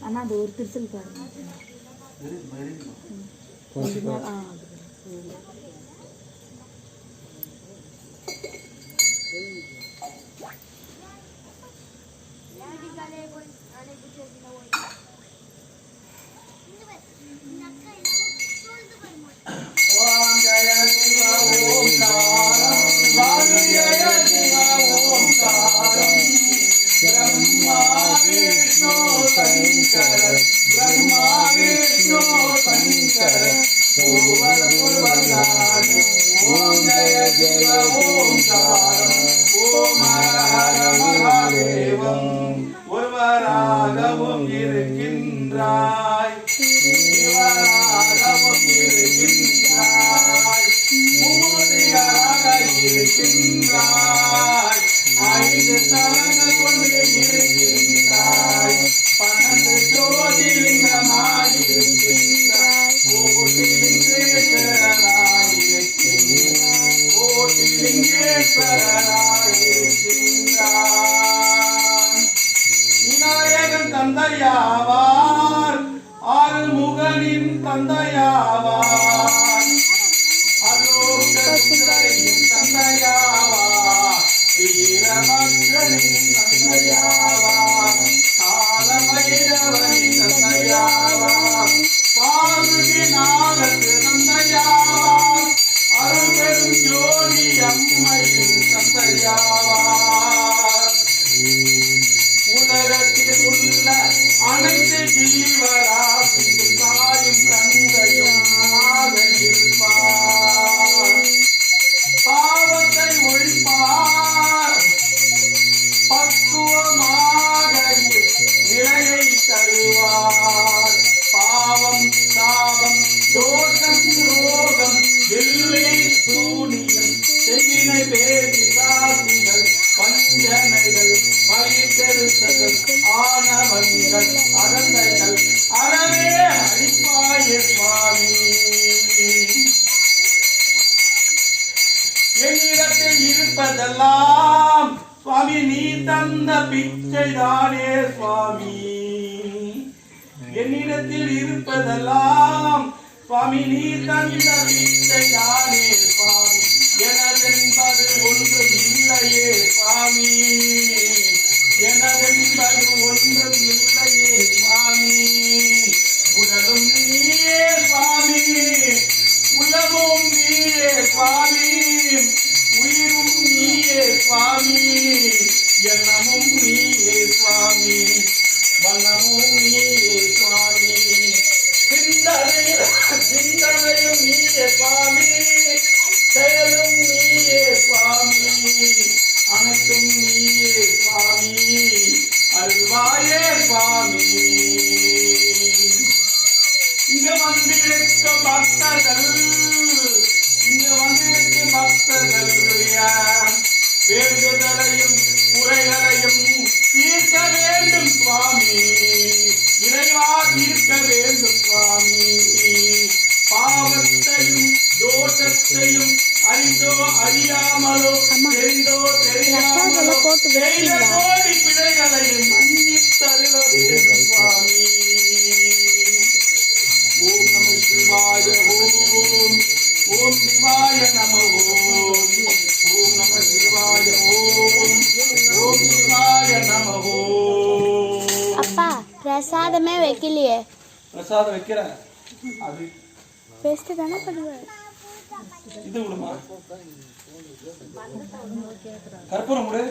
அண்ணா அது ஒரு திருச்சல் பாருங்க. ஒருவராகவும் இருக்கின்றாய், இவராகவும் இருக்கின்றாய், மூர்த்திகளாக இருக்கின்றாய், 5 தலங்கள் கொண்டு இருக்கின்றாய், 12 ஜோதிலிங்கமாய் இருக்கின்றாய், கோட்டிலிங்கேஸ்வரனாய் இருக்கின்றாய், கோட்டிலிங்கேஸ்வரனாய் இருக்கின்றாய். விநாயகன் தந்தையாவார், ஆறுமுகனின் தந்தையாவார், அலோகசுந்தரியின் தந்தையாவார், வீரபத்ரனின் தந்தையாவார், காலபைரவனின் தந்தையாவார், பார்வதிநாதற்கு தந்தையாவார், அருள்பெரும் ஜோதி அம்மையின் தந்தையாவார். உலகத்தில் உள்ள அனைத்து ஜீவராசியும் தாயும் தந்தையும் ஆக இருப்பார். பாவத்தை ஒழிப்பார், பக்குவமாக நிலையை தருவார். பாவம், சாபம், தோஷம், ரோகம், வில்லை, சூனியம், செய்வினை, பேதி, சாதிகள், வஞ்சனைகள், பயிர்த்தெடுத்தல், ஆணவங்கள், அகந்தைகள் அறவே அழிப்பாய சுவாமி. என்னிடத்தில் இருப்பதெல்லாம் சுவாமி நீ தந்த பிச்சைதானே சுவாமி. என்னிடத்தில் இருப்பதெல்லாம் சுவாமி நீ தந்த பிச்சைதானே சுவாமி. எனதென்பது ஒன்றும் இல்லையே சுவாமி, எனதென்பது ஒன்றும் இல்லையே சுவாமி. உடலும் நீயே சுவாமி, உலகும் நீயே சுவாமி, உயிரும் நீயே சுவாமி, எண்ணமும் நீயே சுவாமி, வண்ணமும் நீயே சுவாமி, சிந்தனையும் நீயே சுவாமி, செயலும் நீயே சுவாமி, அனைத்தும் நீயே சுவாமி, அருள்வாயே சுவாமி. இங்க வந்திருக்கும் பக்தர்கள், இங்க வந்திருக்கும் பக்தர்கள் வேண்டுதலையும் குறைகளையும் தீர்க்க வேண்டும் சுவாமி, இறைவா தீர்க்க வேண்டும் சுவாமி. பாவத்தையும் தோஷத்தையும் அறிந்தோ அறியாமலோ, தெரிந்தோ தெரியாமலோ செய்த கோடி பிழைகளையும் மன்னித்தருள வேண்டும் சுவாமி. ஓம் நம சிவாய ஓம், ஓம் சிவாய நம ஓம், ஓம் நம சிவாய ஓம், ஓம் சிவாய நம ஓம். அப்பா பிரசாதமே வைக்கலையே. பிரசாதம் வைக்கிறேன், அது பெஸ்ட் தானே பண்ணுவேன். இது விடுமா கற்பூரம் விடு.